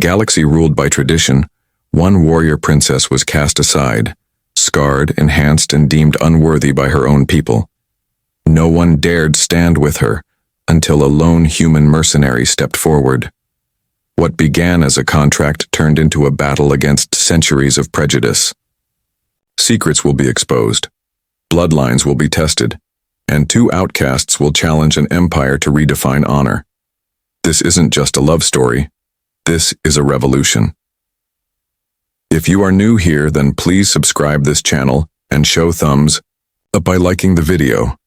galaxy ruled by tradition, one warrior princess was cast aside, scarred, enhanced, and deemed unworthy by her own people. No one dared stand with her until a lone human mercenary stepped forward. What began as a contract turned into a battle against centuries of prejudice. Secrets will be exposed, bloodlines will be tested, and two outcasts will challenge an empire to redefine honor. This isn't just a love story. This is a revolution. If you are new here, then please subscribe this channel and show thumbs up by liking the video.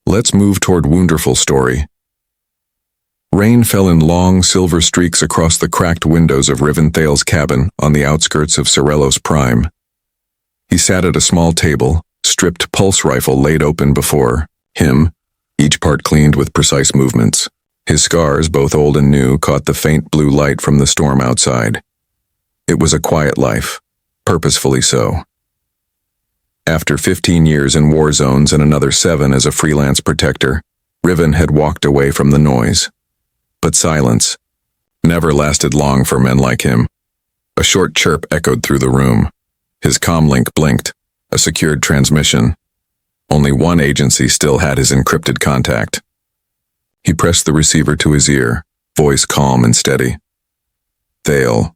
Let's move toward wonderful story. Rain fell in long silver streaks across the cracked windows of Riventhal's cabin on the outskirts of Cerellos Prime. He sat at a small table, stripped pulse rifle laid open before him, each part cleaned with precise movements. His scars, both old and new, caught the faint blue light from the storm outside. It was a quiet life, purposefully so. After 15 years in war zones and another 7 as a freelance protector, Riven had walked away from the noise. But silence never lasted long for men like him. A short chirp echoed through the room. His comlink blinked, a secured transmission. Only one agency still had his encrypted contact. He pressed the receiver to his ear, voice calm and steady. Thale.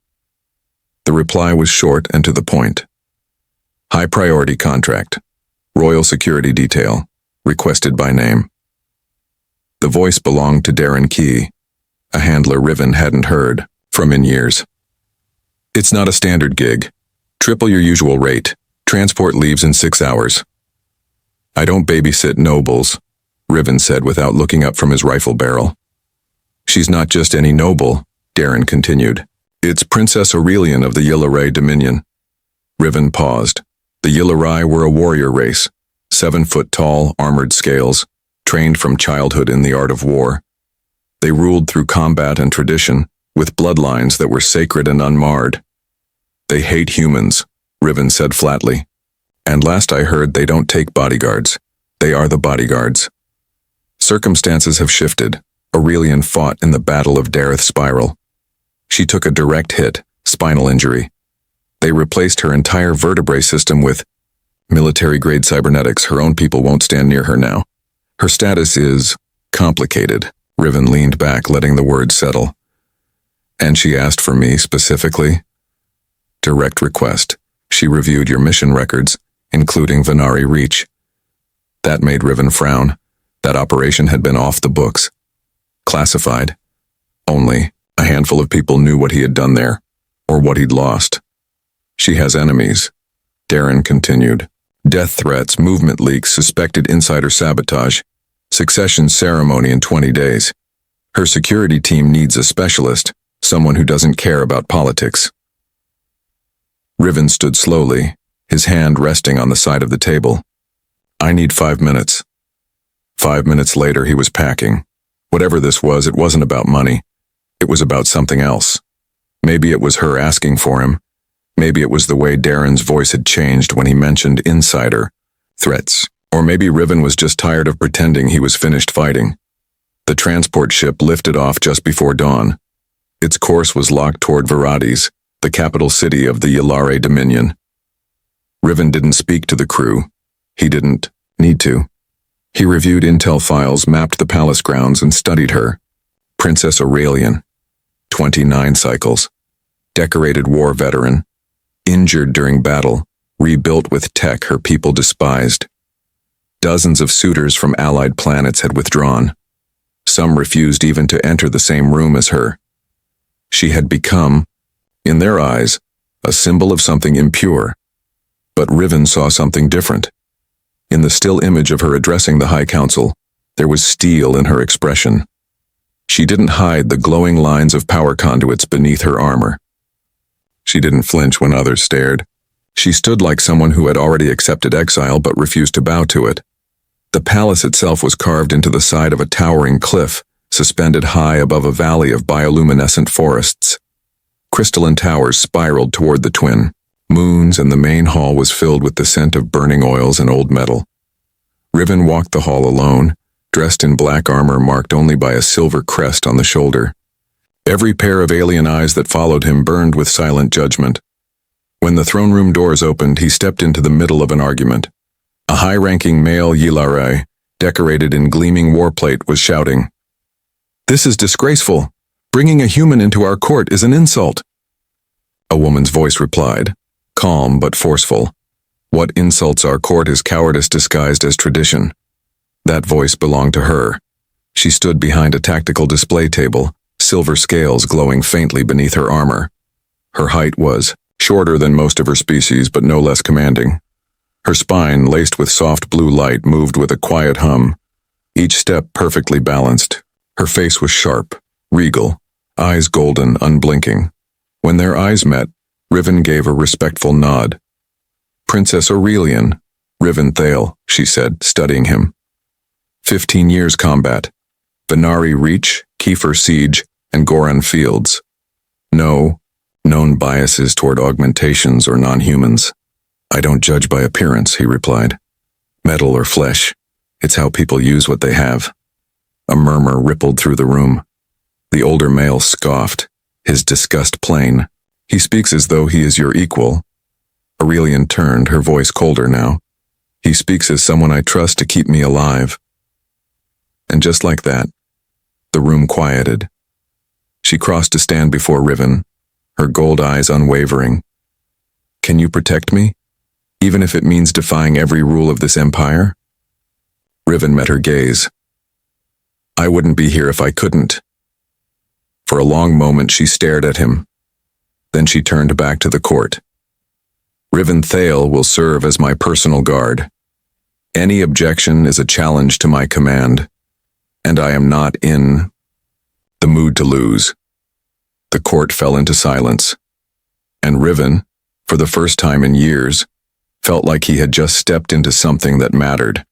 The reply was short and to the point. High priority contract. Royal Security Detail. Requested by name. The voice belonged to Darren Key, a handler Riven hadn't heard from in years. It's not a standard gig. Triple your usual rate. Transport leaves in 6 hours. I don't babysit nobles, Riven said without looking up from his rifle barrel. She's not just any noble, Darren continued. It's Princess Aurelian of the Yllaray Dominion. Riven paused. The Yllaray were a warrior race, 7 foot tall, armored scales, trained from childhood in the art of war. They ruled through combat and tradition, with bloodlines that were sacred and unmarred. They hate humans, Riven said flatly. And last I heard, they don't take bodyguards. They are the bodyguards. Circumstances have shifted. Aurelian fought in the Battle of Dareth Spiral. She took a direct hit, spinal injury. They replaced her entire vertebrae system with military-grade cybernetics. Her own people won't stand near her now. Her status is complicated. Riven leaned back, letting the words settle. And she asked for me specifically? Direct request. She reviewed your mission records, including Venari Reach. That made Riven frown. That operation had been off the books. Classified. Only a handful of people knew what he had done there, or what he'd lost. She has enemies, Darren continued. Death threats, movement leaks, suspected insider sabotage, succession ceremony in 20 days. Her security team needs a specialist, someone who doesn't care about politics. Riven stood slowly, his hand resting on the side of the table. I need 5 minutes. 5 minutes later, he was packing. Whatever this was, it wasn't about money. It was about something else. Maybe it was her asking for him. Maybe it was the way Darren's voice had changed when he mentioned insider threats. Or maybe Riven was just tired of pretending he was finished fighting. The transport ship lifted off just before dawn. Its course was locked toward Varades, the capital city of the Yllaray Dominion. Riven didn't speak to the crew. He didn't need to. He reviewed intel files, mapped the palace grounds, and studied her. Princess Aurelian. 29 cycles. Decorated war veteran. Injured during battle. Rebuilt with tech her people despised. Dozens of suitors from allied planets had withdrawn. Some refused even to enter the same room as her. She had become, in their eyes, a symbol of something impure. But Riven saw something different. In the still image of her addressing the High Council, there was steel in her expression. She didn't hide the glowing lines of power conduits beneath her armor. She didn't flinch when others stared. She stood like someone who had already accepted exile but refused to bow to it. The palace itself was carved into the side of a towering cliff, suspended high above a valley of bioluminescent forests. Crystalline towers spiraled toward the twin moons, and the main hall was filled with the scent of burning oils and old metal. Riven walked the hall alone, dressed in black armor marked only by a silver crest on the shoulder. Every pair of alien eyes that followed him burned with silent judgment. When the throne room doors opened, he stepped into the middle of an argument. A high-ranking male Yilare, decorated in gleaming warplate, was shouting, "This is disgraceful. Bringing a human into our court is an insult." A woman's voice replied, calm but forceful, "What insults our court is cowardice disguised as tradition." That voice belonged to her. She stood behind a tactical display table, silver scales glowing faintly beneath her armor. Her height was shorter than most of her species, but no less commanding. Her spine, laced with soft blue light, moved with a quiet hum, each step perfectly balanced. Her face was sharp, regal, eyes golden, unblinking. When their eyes met, Riven gave a respectful nod. "Princess Aurelian, Riven Thale," she said, studying him. 15 years combat. Venari Reach, Kiefer Siege, and Goran Fields. No known biases toward augmentations or non-humans. "I don't judge by appearance," he replied. "Metal or flesh, it's how people use what they have." A murmur rippled through the room. The older male scoffed, his disgust plain. "He speaks as though he is your equal." Aurelian turned, her voice colder now. "He speaks as someone I trust to keep me alive." And just like that, the room quieted. She crossed to stand before Riven, her gold eyes unwavering. "Can you protect me, even if it means defying every rule of this empire?" Riven met her gaze. "I wouldn't be here if I couldn't." For a long moment she stared at him. Then she turned back to the court. "Riven Thale will serve as my personal guard. Any objection is a challenge to my command, and I am not in the mood to lose." The court fell into silence, and Riven, for the first time in years, felt like he had just stepped into something that mattered.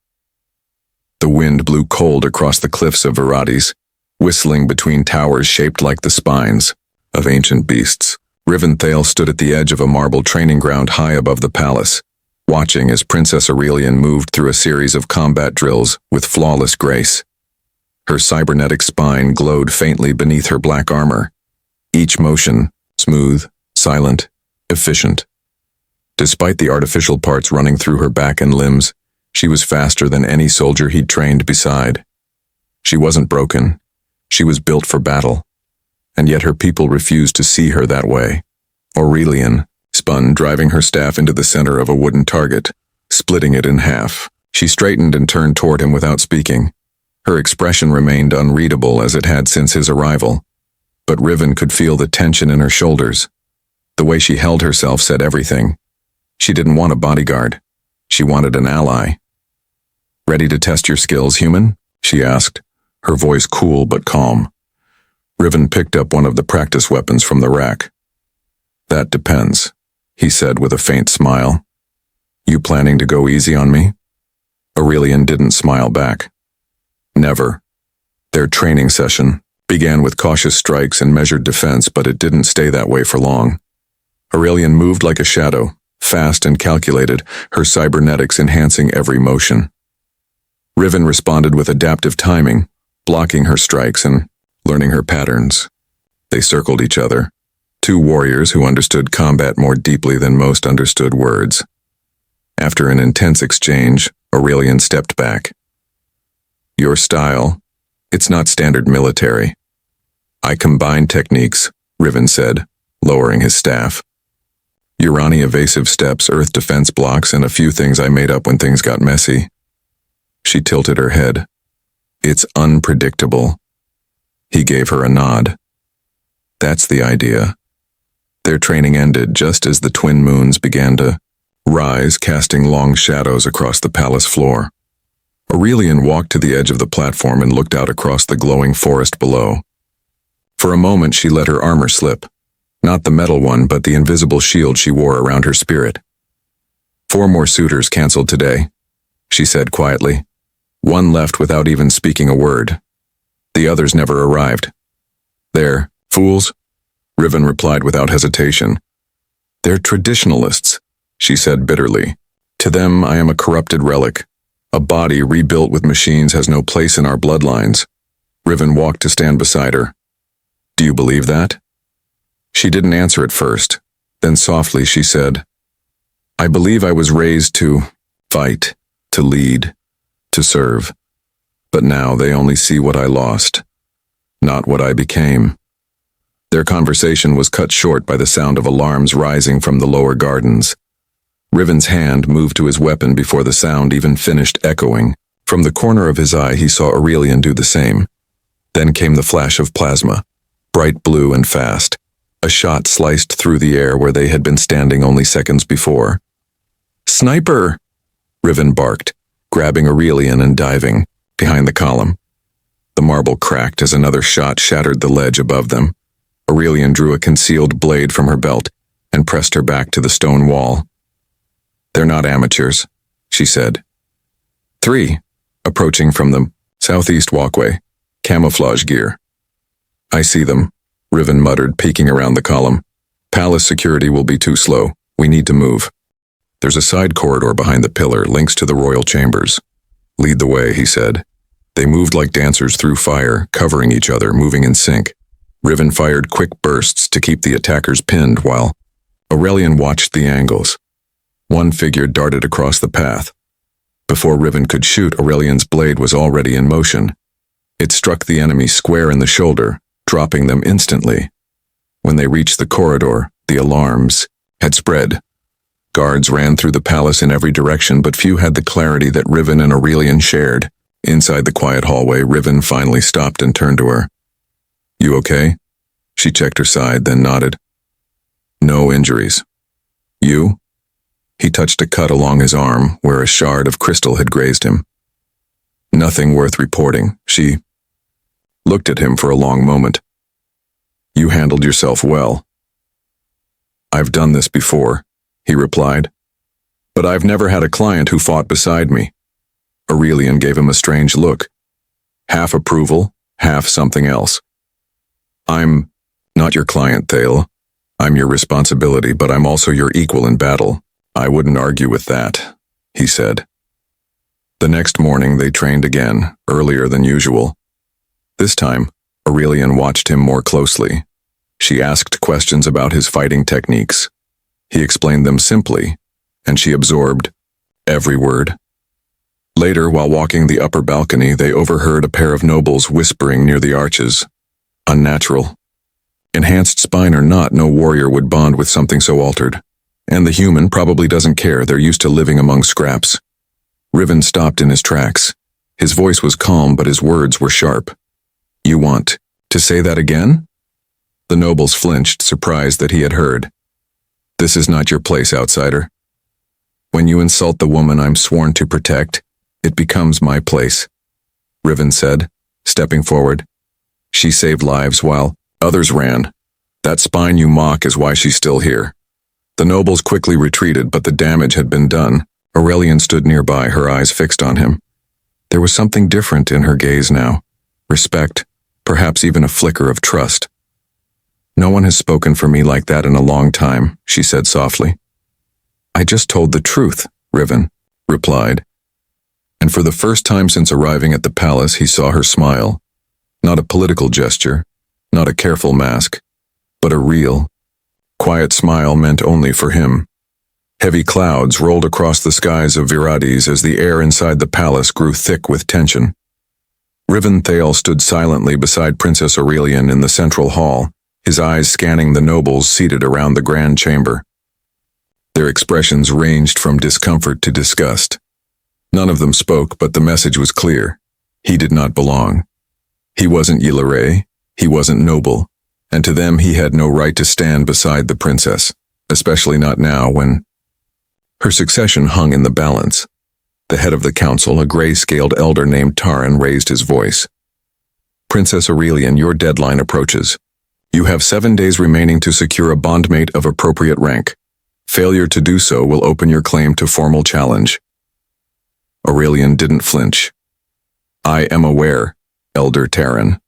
The wind blew cold across the cliffs of Verades, whistling between towers shaped like the spines of ancient beasts. Riven Thale stood at the edge of a marble training ground high above the palace, watching as Princess Aurelian moved through a series of combat drills with flawless grace. Her cybernetic spine glowed faintly beneath her black armor, each motion smooth, silent, efficient. Despite the artificial parts running through her back and limbs, she was faster than any soldier he'd trained beside. She wasn't broken. She was built for battle. And yet her people refused to see her that way. Aurelian spun, driving her staff into the center of a wooden target, splitting it in half. She straightened and turned toward him without speaking. Her expression remained unreadable as it had since his arrival. But Riven could feel the tension in her shoulders. The way she held herself said everything. She didn't want a bodyguard. She wanted an ally. "Ready to test your skills, human?" she asked, her voice cool but calm. Riven picked up one of the practice weapons from the rack. "That depends," he said with a faint smile. "You planning to go easy on me?" Aurelian didn't smile back. Never. Their training session began with cautious strikes and measured defense, but it didn't stay that way for long. Aurelian moved like a shadow, fast and calculated, her cybernetics enhancing every motion. Riven responded with adaptive timing, blocking her strikes and learning her patterns. They circled each other, two warriors who understood combat more deeply than most understood words. After an intense exchange, Aurelian stepped back. "Your style, it's not standard military." "I combine techniques," Riven said, lowering his staff. "Urani evasive steps, earth defense blocks, and a few things I made up when things got messy." She tilted her head. "It's unpredictable." He gave her a nod. "That's the idea." Their training ended just as the twin moons began to rise, casting long shadows across the palace floor. Aurelian walked to the edge of the platform and looked out across the glowing forest below. For a moment she let her armor slip, not the metal one, but the invisible shield she wore around her spirit. "4 more suitors canceled today," she said quietly. "One left without even speaking a word. The others never arrived." "They're fools," Riven replied without hesitation. "They're traditionalists," she said bitterly. "To them, I am a corrupted relic. A body rebuilt with machines has no place in our bloodlines." Riven walked to stand beside her. Do you believe that? She didn't answer at first. Then softly she said, I believe I was raised to fight, to lead, to serve. But now they only see what I lost, not what I became. Their conversation was cut short by the sound of alarms rising from the lower gardens. Riven's hand moved to his weapon before the sound even finished echoing. From the corner of his eye he saw Aurelian do the same. Then came the flash of plasma, bright blue and fast. A shot sliced through the air where they had been standing only seconds before. Sniper! Riven barked, grabbing Aurelian and diving behind the column. The marble cracked as another shot shattered the ledge above them. Aurelian drew a concealed blade from her belt and pressed her back to the stone wall. They're not amateurs, she said. 3, approaching from the southeast walkway, camouflage gear. I see them, Riven muttered, peeking around the column. Palace security will be too slow. We need to move. There's a side corridor behind the pillar, links to the royal chambers. Lead the way, he said. They moved like dancers through fire, covering each other, moving in sync. Riven fired quick bursts to keep the attackers pinned while Aurelian watched the angles. One figure darted across the path. Before Riven could shoot, Aurelian's blade was already in motion. It struck the enemy square in the shoulder, dropping them instantly. When they reached the corridor, the alarms had spread. Guards ran through the palace in every direction, but few had the clarity that Riven and Aurelian shared. Inside the quiet hallway, Riven finally stopped and turned to her. You okay? She checked her side, then nodded. No injuries. You? He touched a cut along his arm, where a shard of crystal had grazed him. Nothing worth reporting. She looked at him for a long moment. You handled yourself well. I've done this before, he replied. But I've never had a client who fought beside me. Aurelian gave him a strange look. Half approval, half something else. I'm not your client, Thale. I'm your responsibility, but I'm also your equal in battle. I wouldn't argue with that, he said. The next morning they trained again, earlier than usual. This time, Aurelian watched him more closely. She asked questions about his fighting techniques. He explained them simply, and she absorbed every word. Later, while walking the upper balcony, they overheard a pair of nobles whispering near the arches. Unnatural. Enhanced spine or not, no warrior would bond with something so altered. And the human probably doesn't care, they're used to living among scraps. Riven stopped in his tracks. His voice was calm, but his words were sharp. You want to say that again? The nobles flinched, surprised that he had heard. This is not your place, outsider. When you insult the woman I'm sworn to protect, it becomes my place, Riven said, stepping forward. She saved lives while others ran. That spine you mock is why she's still here. The nobles quickly retreated, but the damage had been done. Aurelian stood nearby, her eyes fixed on him. There was something different in her gaze now. Respect, perhaps even a flicker of trust. No one has spoken for me like that in a long time, she said softly. I just told the truth, Riven replied. And for the first time since arriving at the palace, he saw her smile. Not a political gesture, not a careful mask, but a real, quiet smile meant only for him. Heavy clouds rolled across the skies of Virades as the air inside the palace grew thick with tension. Riven Thale stood silently beside Princess Aurelian in the central hall, his eyes scanning the nobles seated around the grand chamber. Their expressions ranged from discomfort to disgust. None of them spoke, but the message was clear. He did not belong. He wasn't Yilare, he wasn't noble, and to them he had no right to stand beside the princess, especially not now when her succession hung in the balance. The head of the council, a gray-scaled elder named Taran, raised his voice. Princess Aurelian, your deadline approaches. You have 7 days remaining to secure a bondmate of appropriate rank. Failure to do so will open your claim to formal challenge. Aurelian didn't flinch. I am aware, Elder Taran.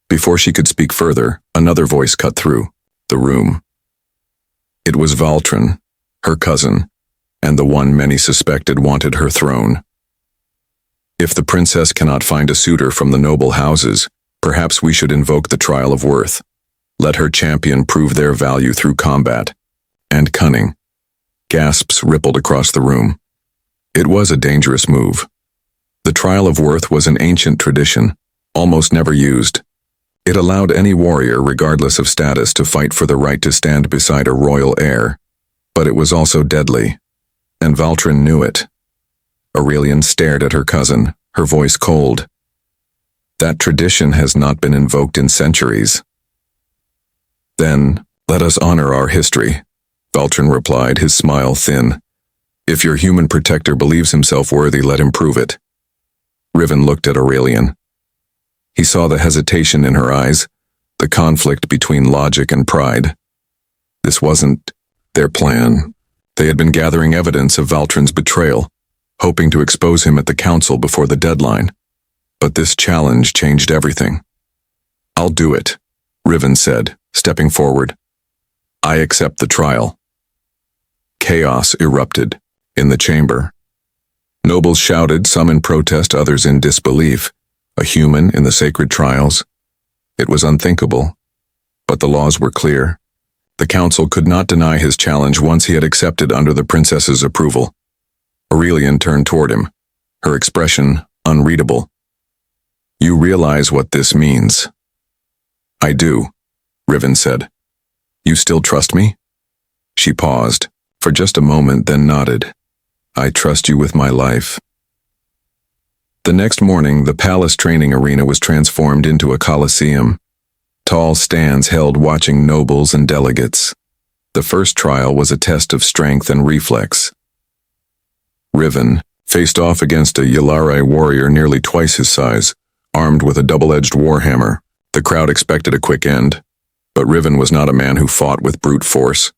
Before she could speak further, another voice cut through the room. It was Valtran, her cousin, and the one many suspected wanted her throne. If the princess cannot find a suitor from the noble houses, perhaps we should invoke the trial of worth. Let her champion prove their value through combat and cunning. Gasps rippled across the room. It was a dangerous move. The trial of worth was an ancient tradition, almost never used. It allowed any warrior, regardless of status, to fight for the right to stand beside a royal heir. But it was also deadly, and Valtrin knew it. Aurelian stared at her cousin, her voice cold. That tradition has not been invoked in centuries. Then, let us honor our history, Valtrin replied, his smile thin. If your human protector believes himself worthy, let him prove it. Riven looked at Aurelian. He saw the hesitation in her eyes, the conflict between logic and pride. This wasn't their plan. They had been gathering evidence of Valtrin's betrayal, hoping to expose him at the council before the deadline. But this challenge changed everything. I'll do it, Riven said, stepping forward. I accept the trial. Chaos erupted in the chamber. Nobles shouted, some in protest, others in disbelief. A human in the sacred trials? It was unthinkable. But the laws were clear. The council could not deny his challenge once he had accepted under the princess's approval. Aurelian turned toward him, her expression unreadable. You realize what this means? I do, Riven said. You still trust me? She paused, for just a moment, then nodded. I trust you with my life. The next morning, the palace training arena was transformed into a coliseum. Tall stands held watching nobles and delegates. The first trial was a test of strength and reflex. Riven faced off against a Yalari warrior nearly twice his size, armed with a double-edged warhammer. The crowd expected a quick end, but Riven was not a man who fought with brute force.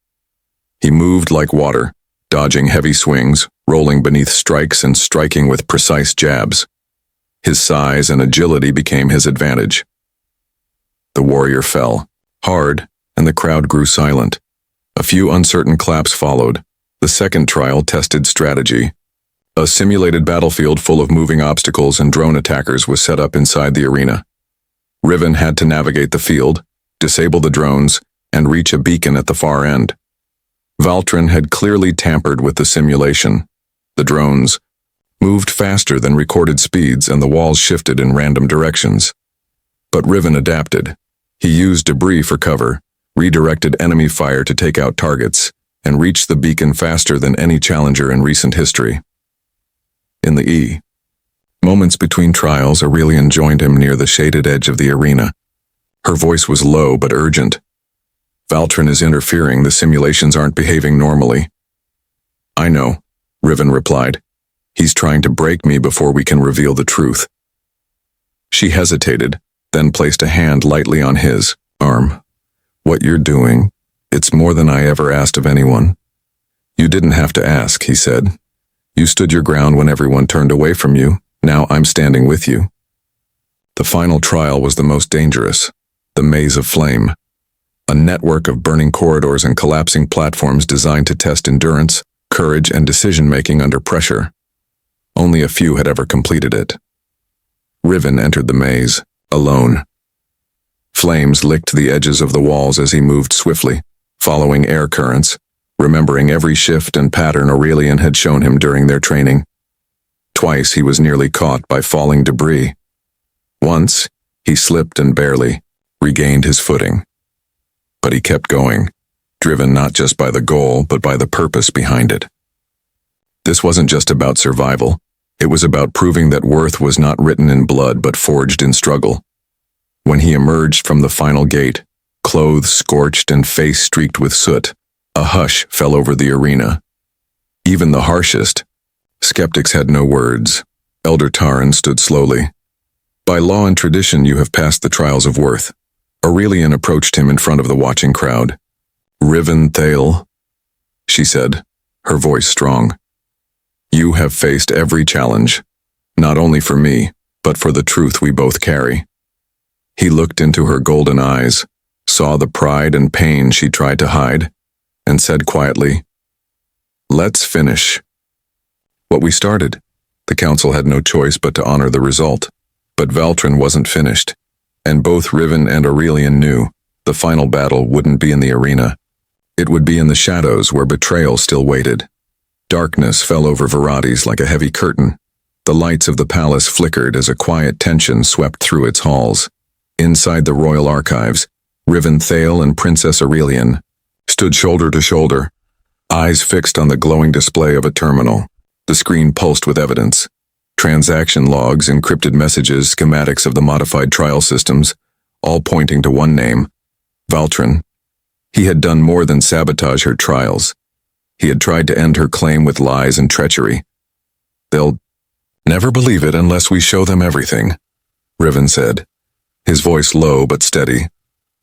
He moved like water, dodging heavy swings, rolling beneath strikes and striking with precise jabs. His size and agility became his advantage. The warrior fell, hard, and the crowd grew silent. A few uncertain claps followed. The second trial tested strategy. A simulated battlefield full of moving obstacles and drone attackers was set up inside the arena. Riven had to navigate the field, disable the drones, and reach a beacon at the far end. Valtrin had clearly tampered with the simulation. The drones moved faster than recorded speeds, and the walls shifted in random directions. But Riven adapted. He used debris for cover, redirected enemy fire to take out targets, and reached the beacon faster than any challenger in recent history. In the moments between trials, Aurelian joined him near the shaded edge of the arena. Her voice was low but urgent. Valtrin is interfering. The simulations aren't behaving normally. I know, Riven replied. He's trying to break me before we can reveal the truth. She hesitated, then placed a hand lightly on his arm. What you're doing, it's more than I ever asked of anyone. You didn't have to ask, he said. You stood your ground when everyone turned away from you. Now I'm standing with you. The final trial was the most dangerous, the maze of flame. A network of burning corridors and collapsing platforms designed to test endurance, courage, and decision-making under pressure. Only a few had ever completed it. Riven entered the maze, alone. Flames licked the edges of the walls as he moved swiftly, following air currents, remembering every shift and pattern Aurelian had shown him during their training. Twice he was nearly caught by falling debris. Once, he slipped and barely regained his footing. But he kept going, driven not just by the goal, but by the purpose behind it. This wasn't just about survival. It was about proving that worth was not written in blood but forged in struggle. When he emerged from the final gate, clothes scorched and face streaked with soot, a hush fell over the arena. Even the harshest skeptics had no words. Elder Taran stood slowly. By law and tradition, you have passed the trials of worth. Aurelian approached him in front of the watching crowd. Riven Thale, she said, her voice strong. You have faced every challenge, not only for me, but for the truth we both carry. He looked into her golden eyes, saw the pride and pain she tried to hide, and said quietly, Let's finish what we started. The council had no choice but to honor the result. But Valtrin wasn't finished, and both Riven and Aurelian knew The final battle wouldn't be in the arena. It would be in the shadows where betrayal still waited. Darkness fell over Varades like a heavy curtain. The lights of the palace flickered as a quiet tension swept through its halls. Inside the royal archives, Riven Thale and Princess Aurelian stood shoulder to shoulder, eyes fixed on the glowing display of a terminal. The screen pulsed with evidence. Transaction logs, encrypted messages, schematics of the modified trial systems, all pointing to one name, Valtrin. He had done more than sabotage her trials. He had tried to end her claim with lies and treachery. "They'll never believe it unless we show them everything," Riven said, his voice low but steady.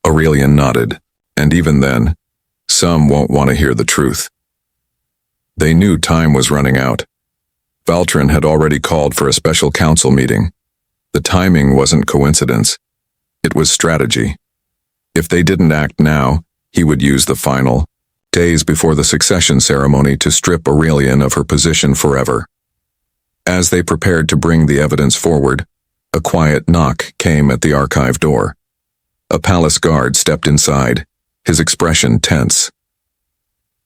Aurelian nodded, and even then, some won't want to hear the truth. They knew time was running out. Valtrin had already called for a special council meeting. The timing wasn't coincidence. It was strategy. If they didn't act now, he would use the final days before the succession ceremony to strip Aurelian of her position forever. As they prepared to bring the evidence forward, a quiet knock came at the archive door. A palace guard stepped inside, his expression tense.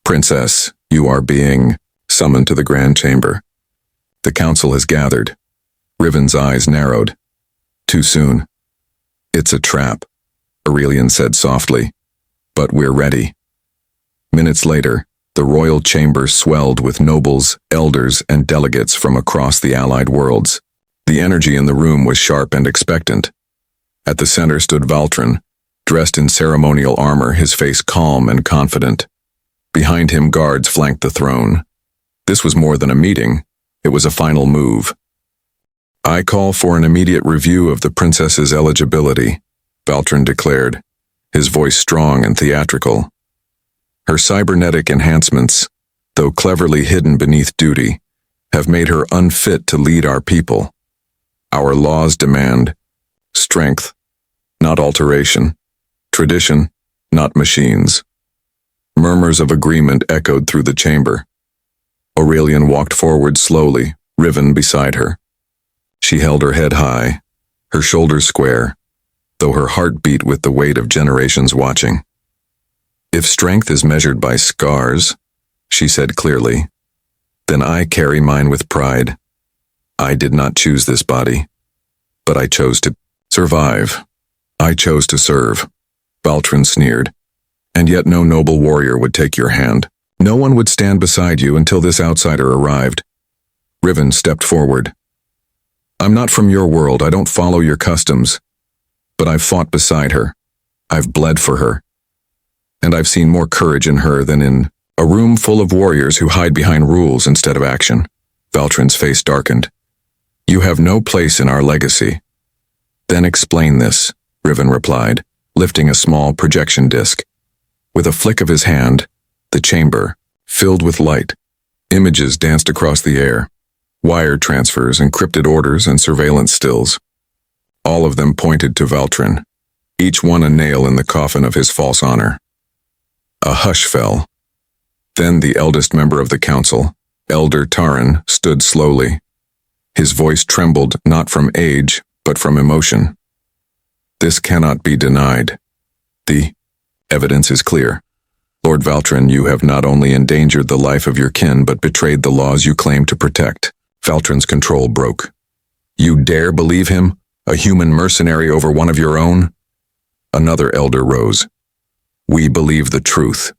"Princess, you are being summoned to the Grand Chamber. The council has gathered." Riven's eyes narrowed. "Too soon." "It's a trap," Aurelian said softly. "But we're ready." Minutes later, the royal chamber swelled with nobles, elders, and delegates from across the allied worlds. The energy in the room was sharp and expectant. At the center stood Valtrin, dressed in ceremonial armor, his face calm and confident. Behind him, guards flanked the throne. This was more than a meeting. It was a final move. "I call for an immediate review of the princess's eligibility," Valtrin declared, his voice strong and theatrical. "Her cybernetic enhancements, though cleverly hidden beneath duty, have made her unfit to lead our people. Our laws demand strength, not alteration, tradition, not machines." Murmurs of agreement echoed through the chamber. Aurelian walked forward slowly, Riven beside her. She held her head high, her shoulders square, though her heart beat with the weight of generations watching. "If strength is measured by scars," she said clearly, "then I carry mine with pride. I did not choose this body, but I chose to survive. I chose to serve." Valtrin sneered. "And yet no noble warrior would take your hand. No one would stand beside you until this outsider arrived." Riven stepped forward. "I'm not from your world, I don't follow your customs, but I've fought beside her. I've bled for her. And I've seen more courage in her than in a room full of warriors who hide behind rules instead of action." Valtrin's face darkened. "You have no place in our legacy." "Then explain this," Riven replied, lifting a small projection disc. With a flick of his hand, the chamber filled with light. Images danced across the air. Wire transfers, encrypted orders, and surveillance stills. All of them pointed to Valtrin, each one a nail in the coffin of his false honor. A hush fell. Then the eldest member of the council, Elder Taran, stood slowly. His voice trembled not from age, but from emotion. "This cannot be denied. The evidence is clear. Lord Valtrin, you have not only endangered the life of your kin, but betrayed the laws you claim to protect." Valtrin's control broke. "You dare believe him? A human mercenary over one of your own?" Another elder rose. "We believe the truth."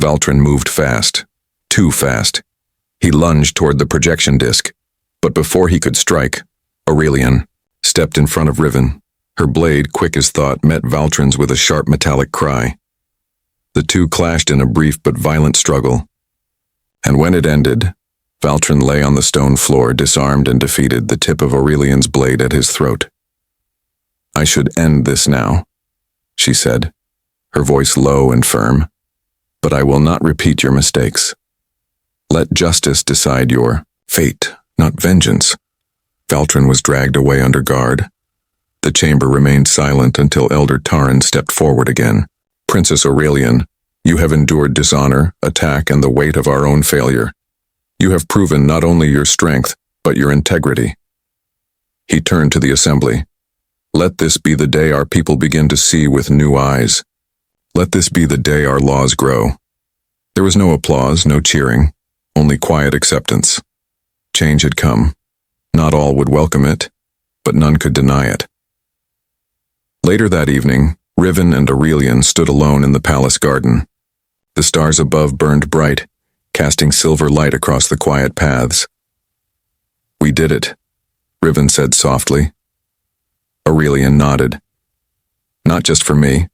Valtrin moved fast. Too fast. He lunged toward the projection disc. But before he could strike, Aurelian stepped in front of Riven. Her blade, quick as thought, met Valtrin's with a sharp metallic cry. The two clashed in a brief but violent struggle. And when it ended, Valtrin lay on the stone floor, disarmed and defeated, the tip of Aurelian's blade at his throat. "I should end this now," she said, her voice low and firm. "But I will not repeat your mistakes. Let justice decide your fate, not vengeance." Valtrin was dragged away under guard. The chamber remained silent until Elder Taran stepped forward again. "Princess Aurelian, you have endured dishonor, attack, and the weight of our own failure. You have proven not only your strength, but your integrity." He turned to the assembly. Let this be the day our people begin to see with new eyes. Let this be the day our laws grow. There was no applause, no cheering, only quiet acceptance. Change had come. Not all would welcome it, but none could deny it. Later that evening, Riven and Aurelian stood alone in the palace garden. The stars above burned bright, casting silver light across the quiet paths. "We did it," Riven said softly. Aurelian nodded. "Not just for me,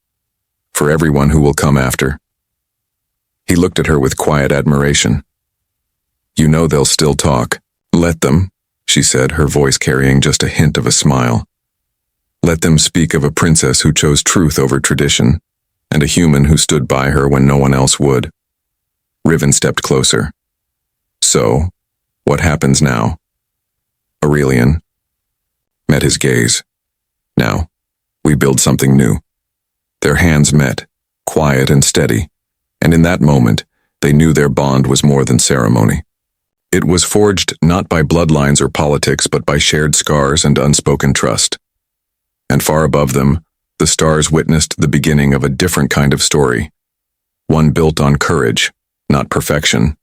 for everyone who will come after." He looked at her with quiet admiration. "You know they'll still talk. Let them," she said, her voice carrying just a hint of a smile. "Let them speak of a princess who chose truth over tradition, and a human who stood by her when no one else would." Riven stepped closer. "So, what happens now?" Aurelian met his gaze. "Now, we build something new." Their hands met, quiet and steady, and in that moment, they knew their bond was more than ceremony. It was forged not by bloodlines or politics, but by shared scars and unspoken trust. And far above them, the stars witnessed the beginning of a different kind of story, one built on courage, not perfection,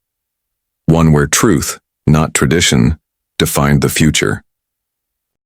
one where truth, not tradition, defined the future.